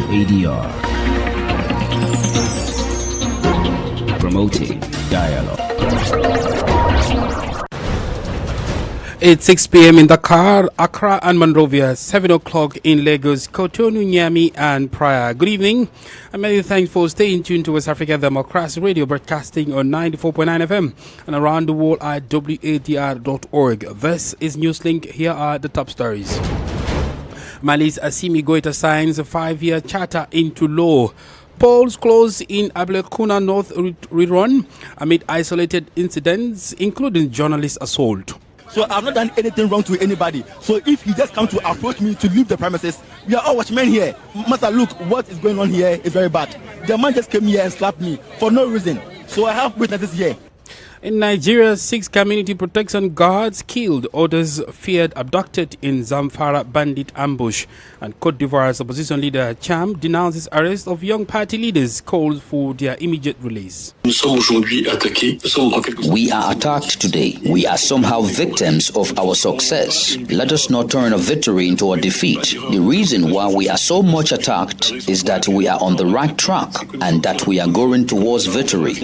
WADR, promoting dialogue. It's 6 p.m. in Dakar, Accra and Monrovia, 7 o'clock in Lagos, Cotonou, Niamey and Praia. Good evening and many thanks for staying tuned to West Africa Democracy Radio, broadcasting on 94.9 FM and around the world at wadr.org. This is Newslink. Here are the top stories. Mali's Assimi Goïta signs a 5-year charter into law. Polls close in Ablekuna North rerun amid isolated incidents, including journalist assault. So I've not done anything wrong to anybody. So if he just comes to approach me to leave the premises, we are all watchmen here. Master, look, what is going on here is very bad. The man just came here and slapped me for no reason. So I have witnesses here. In Nigeria, 6 community protection guards killed, others feared abducted in Zamfara bandit ambush. And Cote d'Ivoire's opposition leader Cham denounces arrest of young party leaders, calls for their immediate release. We are attacked today. We are somehow victims of our success. Let us not turn a victory into a defeat. The reason why we are so much attacked is that we are on the right track and that we are going towards victory.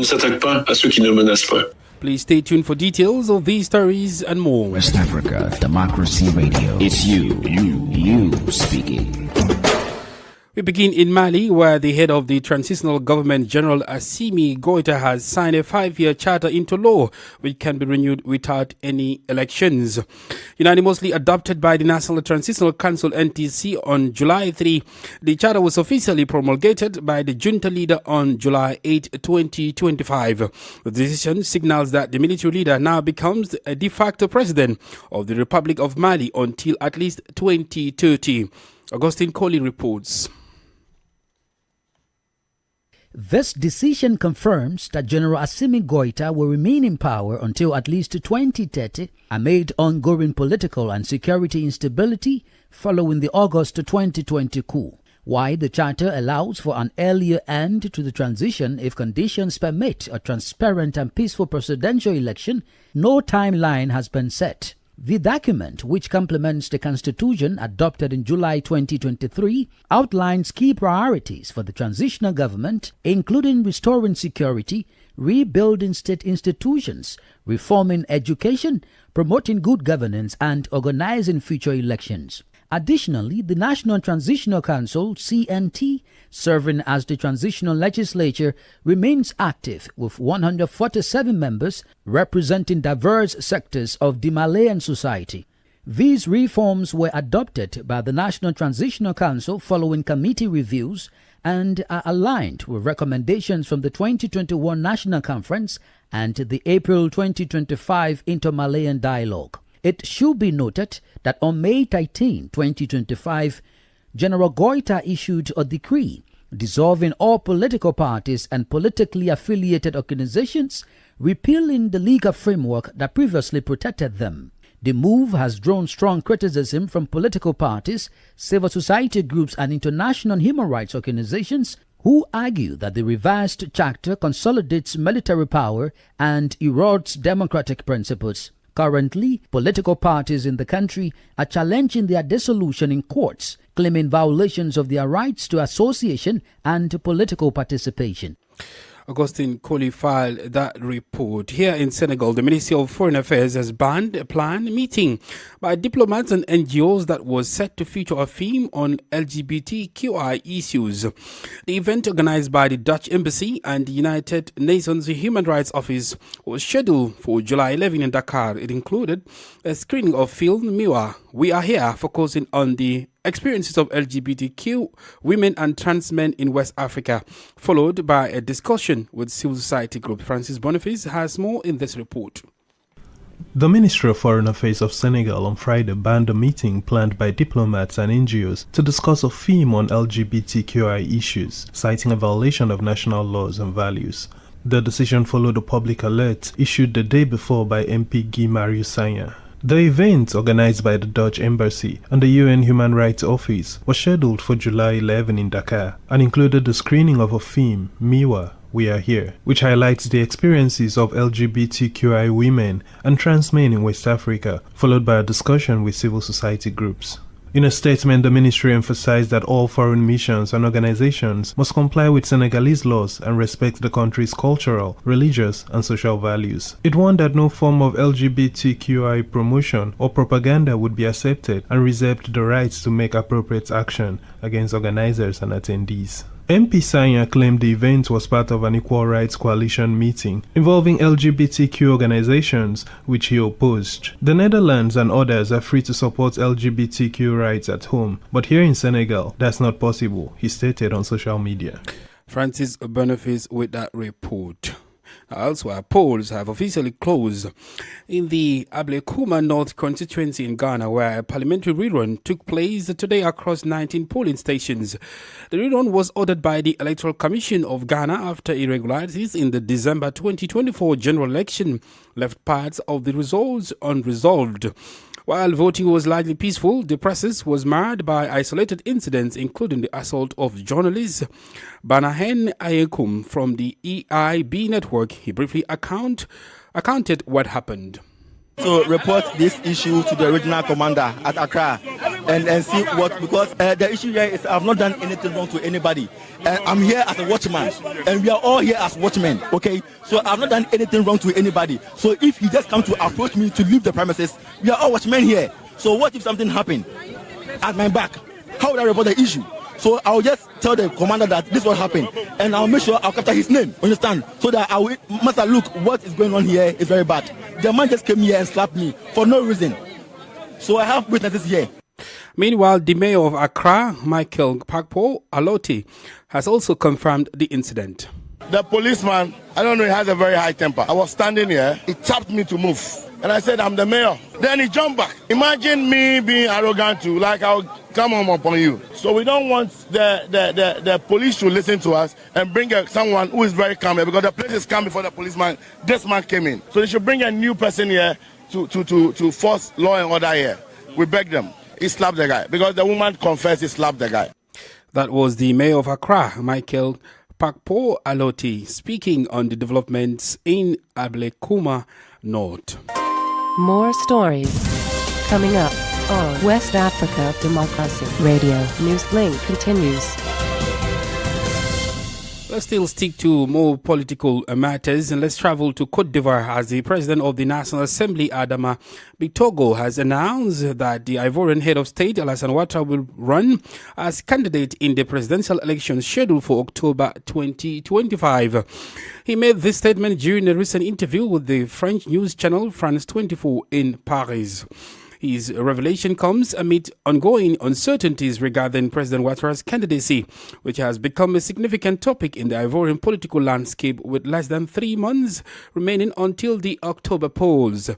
Please stay tuned for details of these stories and more. West Africa Democracy Radio. It's you speaking. We begin in Mali, where the head of the transitional government, General Assimi Goïta, has signed a 5-year charter into law, which can be renewed without any elections. Unanimously adopted by the National Transitional Council (NTC) on July 3, the charter was officially promulgated by the junta leader on July 8, 2025. The decision signals that the military leader now becomes a de facto president of the Republic of Mali until at least 2030. Augustine Coley reports. This decision confirms that General Assimi Goïta will remain in power until at least 2030 amid ongoing political and security instability following the August 2020 coup. While the charter allows for an earlier end to the transition if conditions permit a transparent and peaceful presidential election, no timeline has been set. The document, which complements the Constitution adopted in July 2023, outlines key priorities for the transitional government, including restoring security, rebuilding state institutions, reforming education, promoting good governance, and organizing future elections. Additionally, the National Transitional Council, CNT, serving as the transitional legislature, remains active with 147 members representing diverse sectors of the Malian society. These reforms were adopted by the National Transitional Council following committee reviews and are aligned with recommendations from the 2021 National Conference and the April 2025 Inter-Malayan Dialogue. It should be noted that on May 13, 2025, General Goïta issued a decree dissolving all political parties and politically affiliated organizations, repealing the legal framework that previously protected them. The move has drawn strong criticism from political parties, civil society groups, and international human rights organizations who argue that the revised charter consolidates military power and erodes democratic principles. Currently, political parties in the country are challenging their dissolution in courts, claiming violations of their rights to association and political participation. Augustine Coley filed that report. Here in Senegal, the Ministry of Foreign Affairs has banned a planned meeting by diplomats and NGOs that was set to feature a theme on LGBTQI issues. The event, organized by the Dutch Embassy and the United Nations Human Rights Office, was scheduled for July 11 in Dakar. It included a screening of film Miwa, We Are Here, focusing on the experiences of LGBTQ women and trans men in West Africa, followed by a discussion with civil society groups. Francis Boniface has more in this report. The Ministry of Foreign Affairs of Senegal on Friday banned a meeting planned by diplomats and NGOs to discuss a theme on LGBTQI issues, citing a violation of national laws and values. The decision followed a public alert issued the day before by MP Guy Marius Sagna. The event, organized by the Dutch Embassy and the UN Human Rights Office, was scheduled for July 11 in Dakar and included the screening of a film, Miwa, We Are Here, which highlights the experiences of LGBTQI women and trans men in West Africa, followed by a discussion with civil society groups. In a statement, the ministry emphasized that all foreign missions and organizations must comply with Senegalese laws and respect the country's cultural, religious, and social values. It warned that no form of LGBTQI promotion or propaganda would be accepted and reserved the rights to make appropriate action against organizers and attendees. MP Sanya claimed the event was part of an Equal Rights Coalition meeting involving LGBTQ organizations, which he opposed. The Netherlands and others are free to support LGBTQ rights at home, but here in Senegal, that's not possible, he stated on social media. Francis Boniface with that report. Elsewhere, polls have officially closed in the Ablekuma North constituency in Ghana, where a parliamentary rerun took place today across 19 polling stations. The rerun was ordered by the Electoral Commission of Ghana after irregularities in the December 2024 general election left parts of the results unresolved. While voting was largely peaceful, the process was marred by isolated incidents, including the assault of journalist Banahen Ayekum from the EIB network. He briefly accounted what happened. To report this issue to the regional commander at Accra and see what, because the issue here is I've not done anything wrong to anybody. I'm here as a watchman, and we are all here as watchmen, okay? So I've not done anything wrong to anybody. So if he just come to approach me to leave the premises, we are all watchmen here. So what if something happened at my back? How would I report the issue? So I'll just tell the commander that this is what happened, and I'll make sure I'll capture his name, understand? So that I will, master, look, what is going on here is very bad. The man just came here and slapped me for no reason. So I have witnesses here. Meanwhile, the mayor of Accra, Michael Pakpo Aloti, has also confirmed the incident. The policeman, I don't know, he has a very high temper. I was standing here, he tapped me to move. And I said, I'm the mayor. Then he jumped back. Imagine me being arrogant too, like I'll come home upon you. So we don't want the police to listen to us and bring someone who is very calm here, because the place is calm before the policeman. This man came in. So they should bring a new person here to force law and order here. We beg them. He slapped the guy because the woman confessed he slapped the guy. That was the mayor of Accra, Michael Pakpo Aloti, speaking on the developments in Ablekuma North. More stories coming up on West Africa Democracy Radio. Newslink continues. Let's still stick to more political matters, and let's travel to Cote d'Ivoire as the president of the National Assembly, Adama Bitogo, has announced that the Ivorian head of state, Alassane Ouattara, will run as candidate in the presidential election scheduled for October 2025. He made this statement during a recent interview with the French news channel France 24 in Paris. His revelation comes amid ongoing uncertainties regarding President Ouattara's candidacy, which has become a significant topic in the Ivorian political landscape with less than 3 months remaining until the October polls.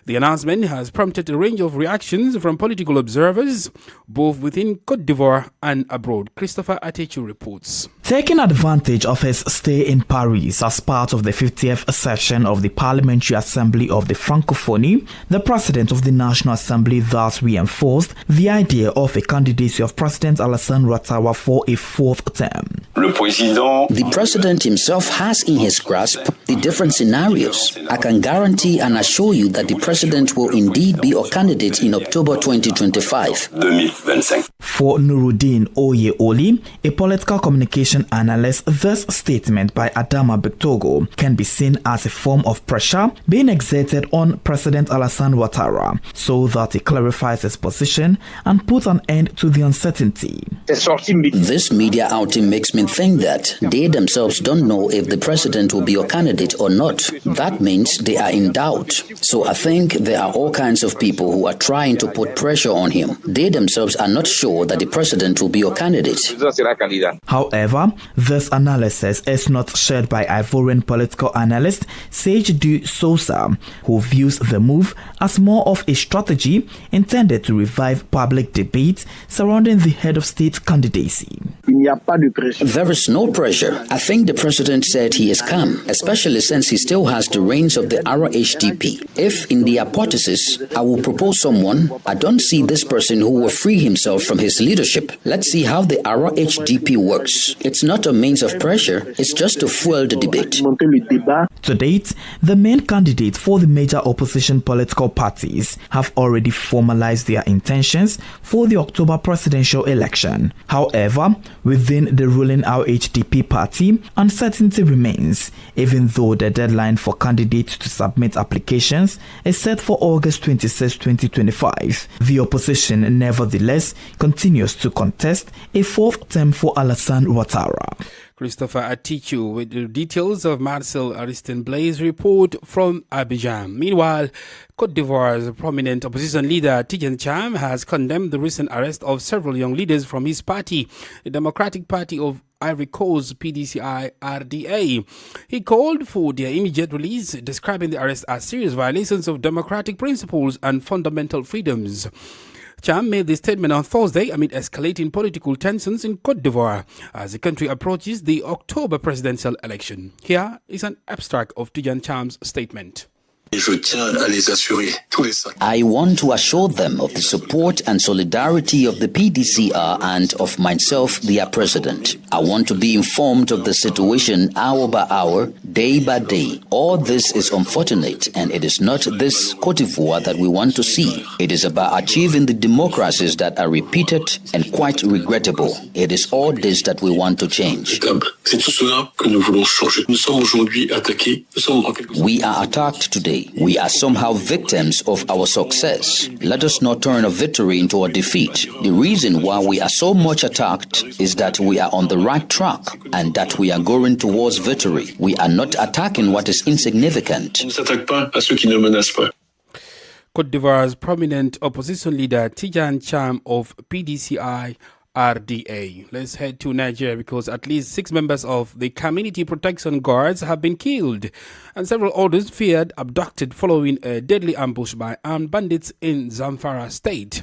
The announcement has prompted a range of reactions from political observers, both within Cote d'Ivoire and abroad. Christopher Atechu reports. Taking advantage of his stay in Paris as part of the 50th session of the Parliamentary Assembly of the Francophonie, the president of the National Assembly thus reinforced the idea of a candidacy of President Alassane Ouattara for a fourth term. The president himself has in his grasp the different scenarios. I can guarantee and assure you that the president will indeed be a candidate in October 2025. For Nuruddin Oyeoli, a political communication analyst, this statement by Adama Bitogo can be seen as a form of pressure being exerted on President Alassane Ouattara so that he clarifies his position and puts an end to the uncertainty. This media outing makes me think that they themselves don't know if the president will be a candidate or not. That means they are in doubt. So I think there are all kinds of people who are trying to put pressure on him. They themselves are not sure that the president will be a candidate. However, this analysis is not shared by Ivorian political analyst Sage Du Sousa, who views the move as more of a strategy intended to revive public debate surrounding the head of state candidacy. There is no pressure. I think the president said he is calm, especially since he still has the reins of the RHDP. If in the hypothesis I will propose someone, I don't see this person who will free himself from his leadership. Let's see how the RHDP works. It's not a means of pressure, it's just to fuel the debate. To date, the main candidates for the major opposition political parties have already formalized their intentions for the October presidential election. However, within the ruling RHDP party, uncertainty remains, even though the deadline for candidates to submit applications is set for August 26, 2025. The opposition, nevertheless, continues to contest a fourth term for Alassane Ouattara. Christopher Atichu with the details of Marcel Ariston Blaise report from Abidjan. Meanwhile, Côte d'Ivoire's prominent opposition leader Tidjane Cham has condemned the recent arrest of several young leaders from his party, the Democratic Party of Ivory Coast, PDCI-RDA. He called for their immediate release, describing the arrest as serious violations of democratic principles and fundamental freedoms. Cham made this statement on Thursday amid escalating political tensions in Côte d'Ivoire as the country approaches the October presidential election. Here is an abstract of Tidjane Cham's statement. I want to assure them of the support and solidarity of the PDCR and of myself, their president. I want to be informed of the situation hour by hour, day by day. All this is unfortunate, and it is not this Côte d'Ivoire that we want to see. It is about achieving the democracies that are repeated and quite regrettable. It is all this that we want to change. We are attacked today. We are somehow victims of our success. Let us not turn a victory into a defeat. The reason why we are so much attacked is that we are on the right track and that we are going towards victory. We are not attacking what is insignificant. Côte d'Ivoire's prominent opposition leader Tidjane Cham of PDCI RDA. Let's head to Nigeria because at least 6 members of the Community Protection Guards have been killed and several others feared abducted following a deadly ambush by armed bandits in Zamfara state.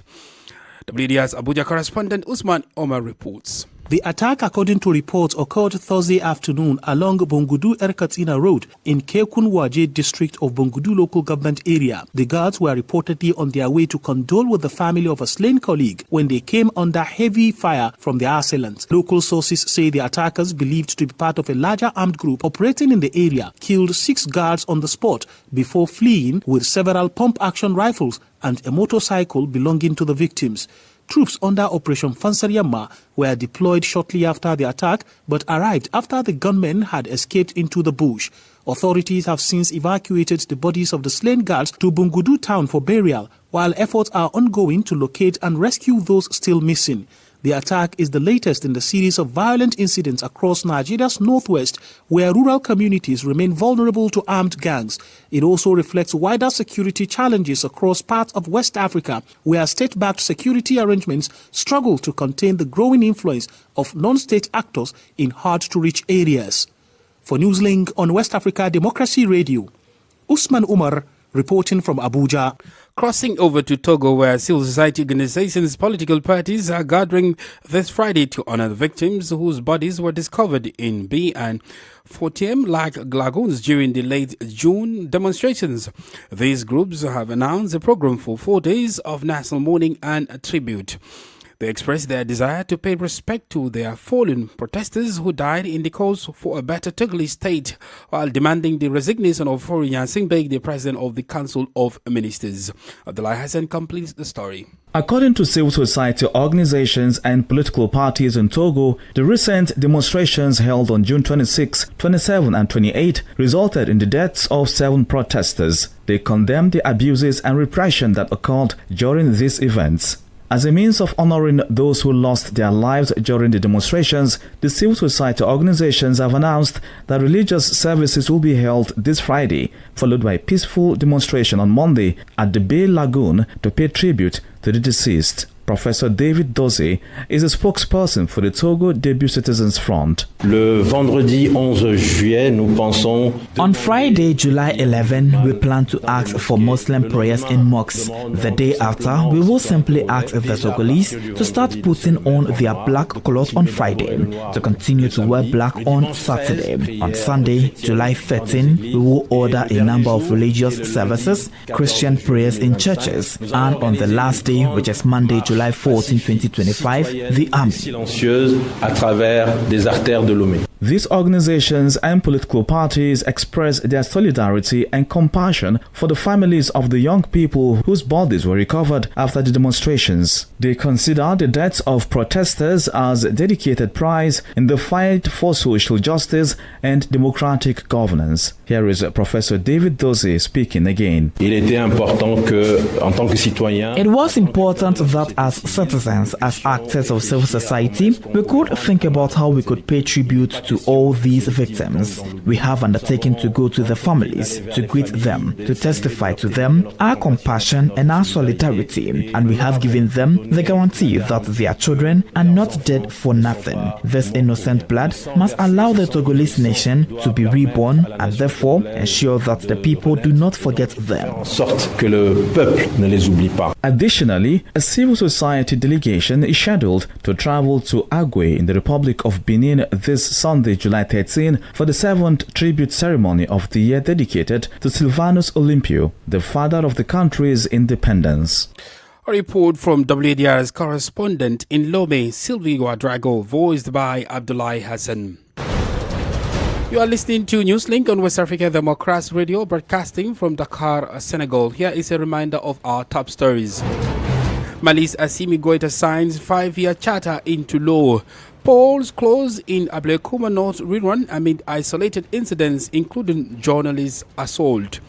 WDR's Abuja correspondent Usman Omar reports. The attack, according to reports, occurred Thursday afternoon along Bungudu-Erkatina Road in Kekunwaje district of Bungudu local government area. The guards were reportedly on their way to condole with the family of a slain colleague when they came under heavy fire from their assailants. Local sources say the attackers, believed to be part of a larger armed group operating in the area, killed 6 guards on the spot before fleeing with several pump-action rifles and a motorcycle belonging to the victims. Troops under Operation Fansariyama were deployed shortly after the attack but arrived after the gunmen had escaped into the bush. Authorities have since evacuated the bodies of the slain guards to Bungudu town for burial, while efforts are ongoing to locate and rescue those still missing. The attack is the latest in the series of violent incidents across Nigeria's northwest, where rural communities remain vulnerable to armed gangs. It also reflects wider security challenges across parts of West Africa, where state-backed security arrangements struggle to contain the growing influence of non-state actors in hard-to-reach areas. For Newslink on West Africa Democracy Radio, Usman Umar reporting from Abuja. Crossing over to Togo, where civil society organizations, political parties are gathering this Friday to honor the victims whose bodies were discovered in B and Fortiem lagoons during the late June demonstrations. These groups have announced a program for 4 days of national mourning and tribute. They expressed their desire to pay respect to their fallen protesters who died in the cause for a better Togolese state, while demanding the resignation of Faure Singbeg, the president of the Council of Ministers. Abdullah Hassan completes the story. According to civil society organizations and political parties in Togo, the recent demonstrations held on June 26, 27 and 28 resulted in the deaths of 7 protesters. They condemned the abuses and repression that occurred during these events. As a means of honoring those who lost their lives during the demonstrations, the civil society organizations have announced that religious services will be held this Friday, followed by a peaceful demonstration on Monday at the Bay Lagoon to pay tribute to to the deceased. Professor David Doze is a spokesperson for the Togo Debut Citizens Front. Le vendredi 11 juillet, nous pensons... On Friday, July 11, we plan to ask for Muslim prayers in mosques. The day after, we will simply ask the Togolese to start putting on their black clothes on Friday, to continue to wear black on Saturday. On Sunday, July 13, we will order a number of religious services, Christian prayers in churches, and on the last day, which is Monday, July 14, 2025, the army. Silencieuse à travers des artères de Lomé. These organizations and political parties express their solidarity and compassion for the families of the young people whose bodies were recovered after the demonstrations. They consider the deaths of protesters as a dedicated prize in the fight for social justice and democratic governance. Here is Professor David Doze speaking again. It was important that as citizens, as actors of civil society, we could think about how we could pay tribute to all these victims. We have undertaken to go to the families, to greet them, to testify to them our compassion and our solidarity, and we have given them the guarantee that their children are not dead for nothing. This innocent blood must allow the Togolese nation to be reborn and therefore ensure that the people do not forget them. Additionally, a civil society delegation is scheduled to travel to Agwe in the Republic of Benin this Sunday, July 13, for the 7th tribute ceremony of the year dedicated to Sylvanus Olympio, the father of the country's independence. A report from WADR's correspondent in Lomé, Sylvie Wadr, voiced by Abdullahi Hassan. You are listening to Newslink on West Africa Democracy Radio, broadcasting from Dakar, Senegal. Here is a reminder of our top stories. Mali's Assimi Goïta signs 5-year charter into law. Polls close in Ablekuma North rerun amid isolated incidents, including journalist assault.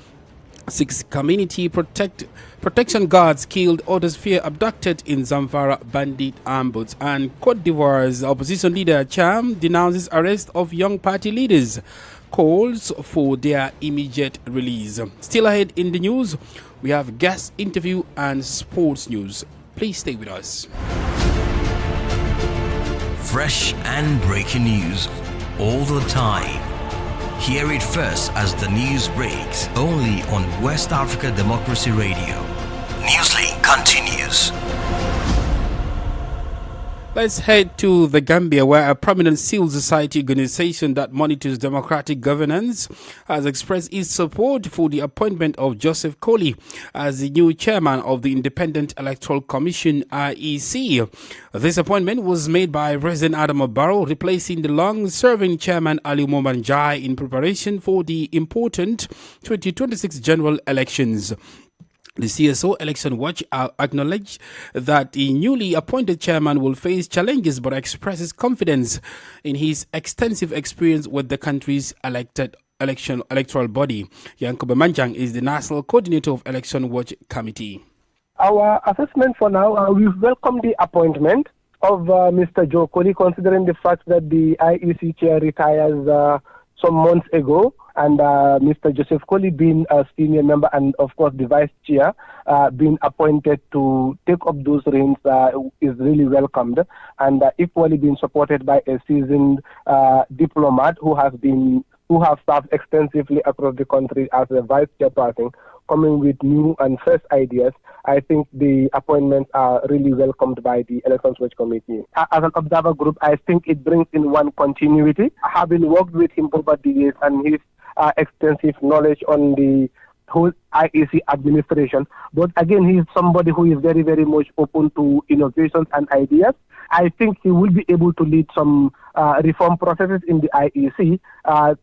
6 community protection guards killed, others fear abducted in Zamfara bandit ambush. And Cote d'Ivoire's opposition leader Cham denounces arrest of young party leaders, calls for their immediate release. Still ahead in the news, we have guest interview and sports news. Please stay with us. Fresh and breaking news all the time. Hear it first as the news breaks, only on West Africa Democracy Radio. Newslink continues. Let's head to the Gambia, where a prominent civil society organization that monitors democratic governance has expressed its support for the appointment of Joseph Koli as the new chairman of the Independent Electoral Commission, IEC. This appointment was made by President Adama Barrow, replacing the long-serving chairman Ali Momanjai in preparation for the important 2026 general elections. The CSO Election Watch acknowledged that the newly appointed chairman will face challenges but expresses confidence in his extensive experience with the country's electoral body. Yankuba Manjang is the national coordinator of Election Watch Committee. Our assessment for now, we welcome the appointment of Mr. Joe Koli, considering the fact that the IEC chair retires some months ago. And Mr. Joseph Koli being a senior member and, of course, the vice chair being appointed to take up those reins is really welcomed. And equally being supported by a seasoned diplomat who have served extensively across the country as a vice chairperson, coming with new and fresh ideas. I think the appointments are really welcomed by the Elections Watch Committee. As an observer group, I think it brings in one continuity. Having worked with him over the years and his extensive knowledge on the whole IEC administration. But again, he is somebody who is very, very much open to innovations and ideas. I think he will be able to lead some reform processes in the IEC.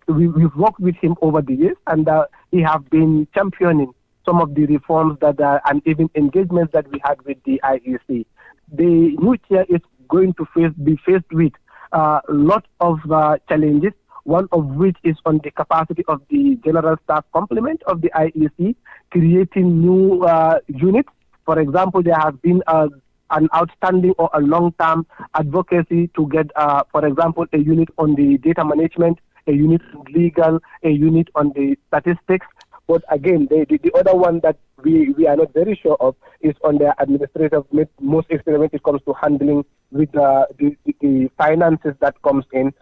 We've worked with him over the years, and he has been championing some of the reforms that and even engagements that we had with the IEC. The new chair is going to be faced with a lot of challenges, one of which is on the capacity of the general staff complement of the IEC, creating new units. For example, there has been an outstanding or a long-term advocacy to get, for example, a unit on the data management, a unit on legal, a unit on the statistics. But again, the other one that we are not very sure of is on their administrative most experience when it comes to handling with the finances that comes in.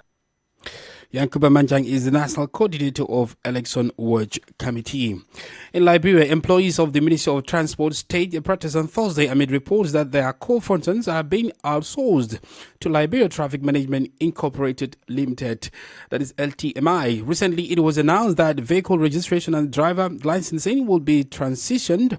Yankuba Manjang is the National Coordinator of Election Watch Committee. In Liberia, employees of the Ministry of Transport staged a protest on Thursday amid reports that their call functions are being outsourced to Liberia Traffic Management Incorporated Limited, that is LTMI. Recently, it was announced that vehicle registration and driver licensing will be transitioned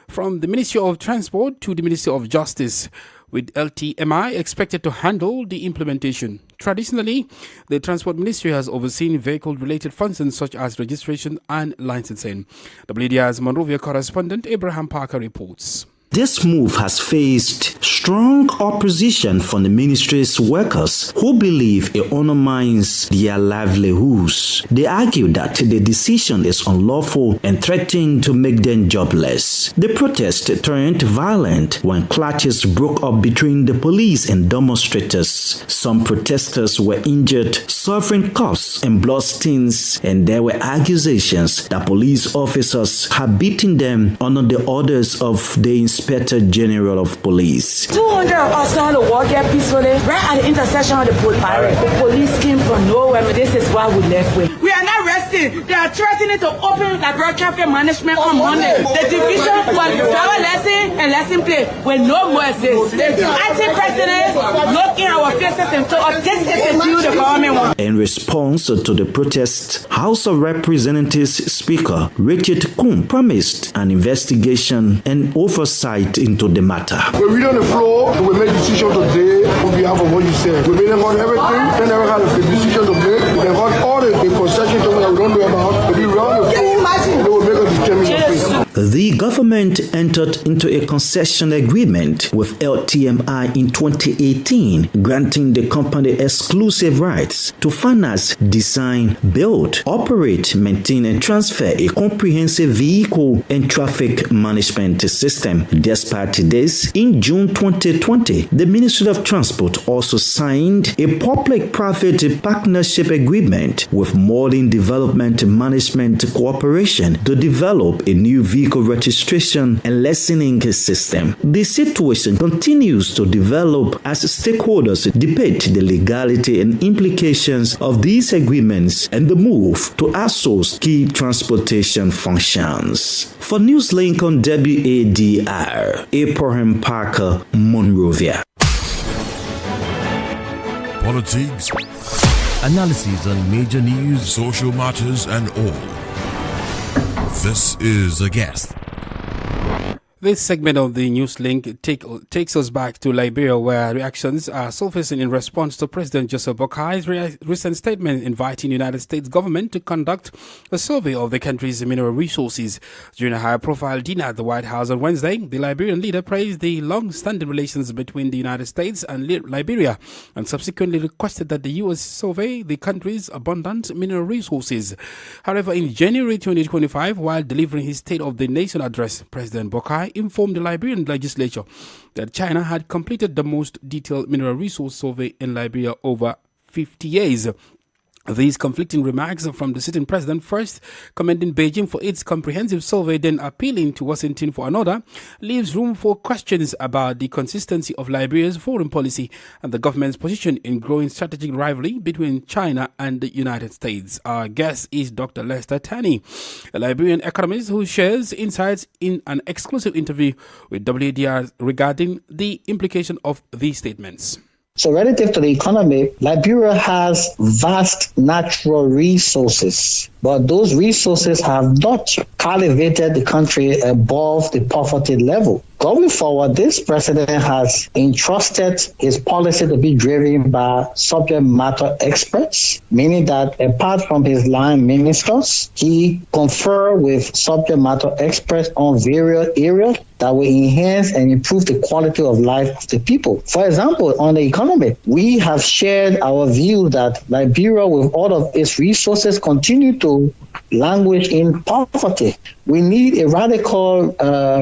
from the Ministry of Transport to the Ministry of Justice, with LTMI expected to handle the implementation. Traditionally, the Transport Ministry has overseen vehicle-related functions such as registration and licensing. WDR's Monrovia correspondent Abraham Parker reports. This move has faced strong opposition from the ministry's workers who believe it undermines their livelihoods. They argue that the decision is unlawful and threaten to make them jobless. The protest turned violent when clashes broke up between the police and demonstrators. Some protesters were injured, suffering cuffs and bloodstains, and there were accusations that police officers had beaten them under the orders of the Inspector General of Police. 200 of us trying to walk here peacefully right at the intersection of the police. The police came from nowhere, but this is why we left with. We are not resting. They are threatening to open Liberia Traffic Management on Monday. The division for driver lesson and lesson play will no more exist. The anti-president look in our faces and told us this is the deal the government wants. In response to the protest, House of Representatives Speaker Richard Coon promised an investigation and oversight into the matter. We're really on the floor, and we make decisions today on behalf of what you said. We made about everything, and never had a decision to make. They got all the concessions that we don't know about. But we run the floor, and they will make a determination. The government entered into a concession agreement with LTMI in 2018, granting the company exclusive rights to finance, design, build, operate, maintain, and transfer a comprehensive vehicle and traffic management system. Despite this, in June 2020, the Ministry of Transport also signed a public-private partnership agreement with Modern Development Management Corporation to develop a new vehicle registration and licensing system. The situation continues to develop as stakeholders debate the legality and implications of these agreements and the move to outsource key transportation functions. For Newslink on WADR, Abraham Parker, Monrovia. Politics, analysis on major news, social matters, and all. This is A Guest. This segment of the Newslink takes us back to Liberia, where reactions are surfacing in response to President Joseph Boakai's recent statement inviting the United States government to conduct a survey of the country's mineral resources. During a high-profile dinner at the White House on Wednesday, the Liberian leader praised the long-standing relations between the United States and Liberia and subsequently requested that the U.S. survey the country's abundant mineral resources. However, in January 2025, while delivering his State of the Nation address, President Boakai informed the Liberian legislature that China had completed the most detailed mineral resource survey in Liberia over 50 years. These conflicting remarks from the sitting president, first commending Beijing for its comprehensive survey, then appealing to Washington for another, leaves room for questions about the consistency of Liberia's foreign policy and the government's position in growing strategic rivalry between China and the United States. Our guest is Dr. Lester Tani, a Liberian economist who shares insights in an exclusive interview with WDR regarding the implication of these statements. So relative to the economy, Liberia has vast natural resources, but those resources have not elevated the country above the poverty level. Going forward, this president has entrusted his policy to be driven by subject matter experts, meaning that apart from his line ministers, he confer with subject matter experts on various areas that will enhance and improve the quality of life of the people. For example, on the economy, we have shared our view that Liberia, with all of its resources, continue to languish in poverty. We need a radical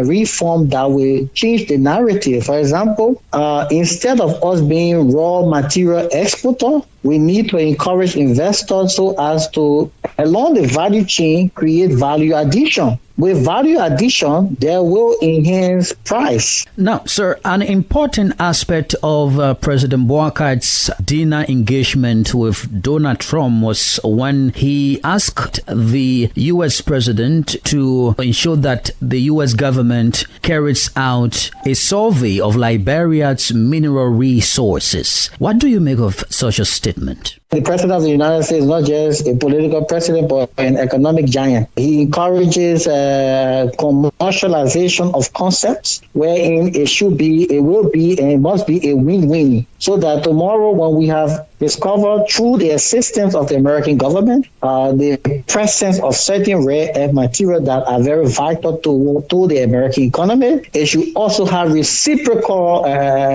reform that will change the narrative. For example, instead of us being raw material exporter, we need to encourage investors so as to, along the value chain, create value addition. with value addition, they will enhance price. Now, sir, an important aspect of President Boakai's dinner engagement with Donald Trump was when he asked the U.S. president to ensure that the U.S. government carries out a survey of Liberia's mineral resources. What do you make of such a statement? The president of the United States is not just a political president, but an economic giant. He encourages commercialization of concepts wherein it should be, it will be, and it must be a win-win. So that tomorrow when we have discovered through the assistance of the American government, the presence of certain rare earth materials that are very vital to the American economy, it should also have reciprocal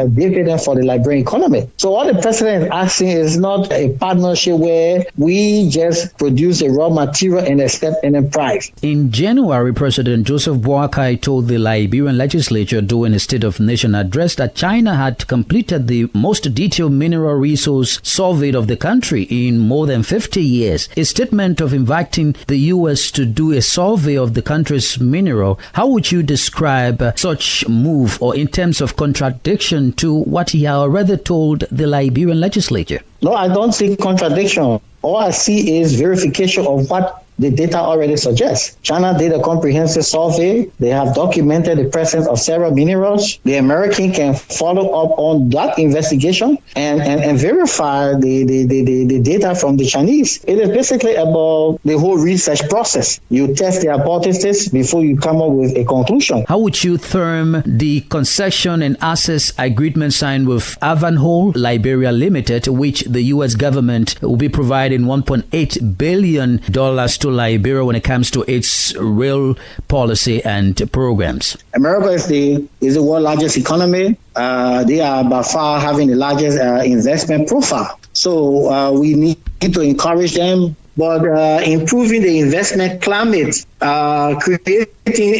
dividend for the Liberian economy. So what the president is asking is not a partnership where we just produce a raw material and accept any price. In January, President Joseph Boakai told the Liberian legislature during a State of Nation address that China had completed the most detailed mineral resource survey of the country in more than 50 years. A statement of inviting the U.S. to do a survey of the country's mineral. How would you describe such move, or in terms of contradiction to what he had already told the Liberian legislature? No, I don't see contradiction. All I see is verification of what the data already suggests. China did a comprehensive survey. They have documented the presence of several minerals. The American can follow up on that investigation and verify the data from the Chinese. It is basically about the whole research process. You test the hypothesis before you come up with a conclusion. How would you term the concession and access agreement signed with Ivanhoe Liberia Limited, which the U.S. government will be providing $1.8 billion to Liberia when it comes to its rail policy and programs? America is the world's largest economy. They are by far having the largest investment profile. So we need to encourage them, but improving the investment climate, creating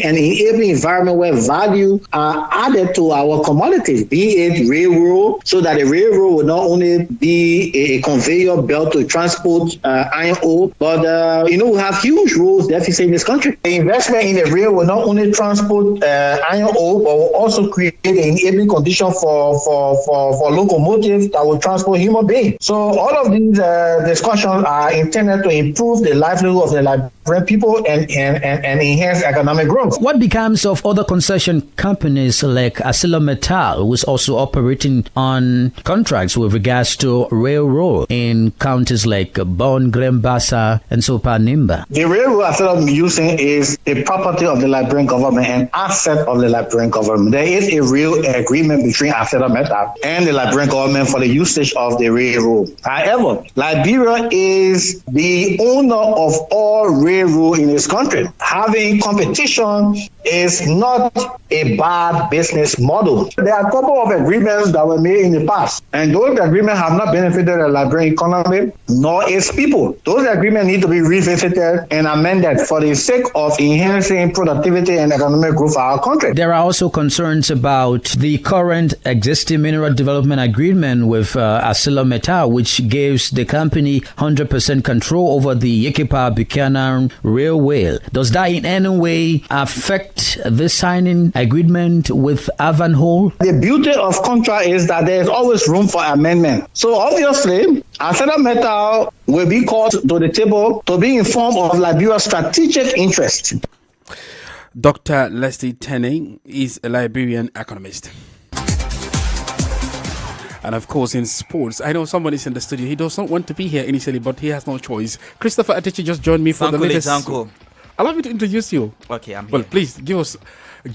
an enabling environment where value are added to our commodities, be it railroad, so that the railroad will not only be a conveyor belt to transport iron ore, but we have huge roads deficit in this country. The investment in the rail will not only transport iron ore, but will also create an enabling condition for locomotives that will transport human beings. So all of these discussions are intended to improve the livelihood of the Liberian people and enhance economic growth. What becomes of other concession companies like ArcelorMittal, who is also operating on contracts with regards to railroad in counties like Bon, Grambassa, and Sopa Nimba? The railroad ArcelorMittal using is a property of the Liberian government and asset of the Liberian government. There is a real agreement between ArcelorMittal and the Liberian government for the usage of the railroad. However, Liberia is the owner of all railroad in this country. Having competition is not a bad business model. There are a couple of agreements that were made in the past, and those agreements have not benefited the Liberian economy nor its people. Those agreements need to be revisited and amended for the sake of enhancing productivity and economic growth for our country. There are also concerns about the current existing mineral development agreement with ArcelorMittal, which gives the company 100% control over the Yekepa-Buchanan Railway. Does that in any way affect the signing agreement with Ivanhoe? The beauty of contract is that there is always room for amendment. So obviously, ArcelorMittal will be called to the table to be informed of Liberia's strategic interest. Dr. Leslie Tenney is a Liberian economist. And of course, in sports, I know someone is in the studio. He does not want to be here initially, but he has no choice. Christopher Atechi just joined me for the latest. Allow me to introduce you. Okay, I'm here. Well, please give us.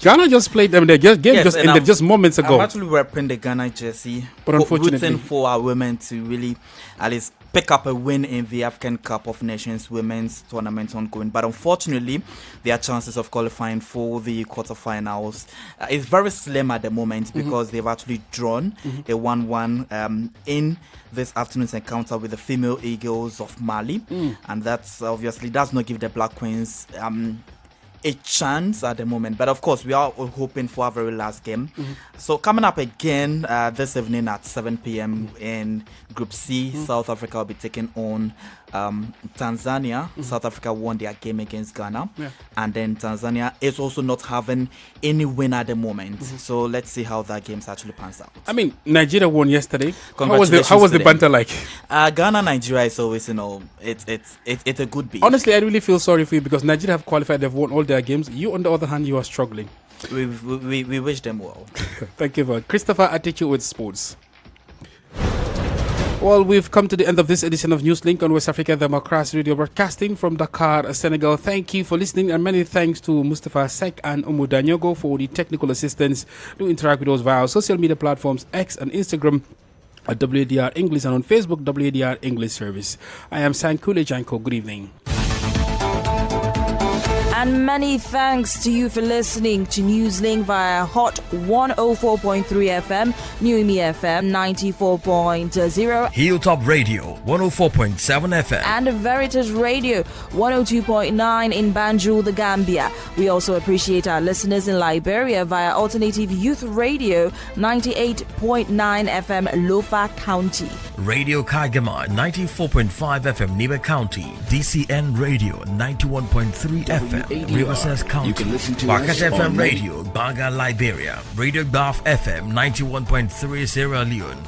Ghana just played them. They just ended just moments ago. I'm actually wearing the Ghana jersey, but unfortunately, rooting for our women to really at least pick up a win in the African Cup of Nations women's tournament ongoing. But unfortunately, their chances of qualifying for the quarterfinals is very slim at the moment because they've actually drawn a 1-1 in this afternoon's encounter with the female Eagles of Mali, and that's obviously does not give the Black Queens a chance at the moment. But of course, we are hoping for a very last game. So coming up again this evening at 7 p.m. in Group C, South Africa will be taking on Tanzania, South Africa won their game against Ghana, and then Tanzania is also not having any win at the moment. So let's see how that game actually pans out. I mean, Nigeria won yesterday. How was the banter like? Ghana, Nigeria is always, it's a good beat. Honestly, I really feel sorry for you because Nigeria have qualified. They've won all their games. You, on the other hand, you are struggling. We wish them well. Thank you very much. Christopher Atichu with sports. Well, we've come to the end of this edition of Newslink on West Africa Democracy Radio, broadcasting from Dakar, Senegal. Thank you for listening, and many thanks to Mustafa Sek and Umu Danyogo for the technical assistance. Do interact with us via our social media platforms, X and Instagram at WADR English, and on Facebook, WADR English Service. I am Sankule Janko. Good evening. And many thanks to you for listening to Newslink via Hot 104.3 FM, Newmi FM 94.0, Hilltop Radio 104.7 FM, and Veritas Radio 102.9 in Banjul, the Gambia. We also appreciate our listeners in Liberia via Alternative Youth Radio 98.9 FM, Lofa County, Radio Kagama 94.5 FM, Niba County, DCN Radio 91.3 FM, Riverside County, Wakat FM Radio, Banga, Liberia, Radio Gulf FM 91.3 Sierra Leone.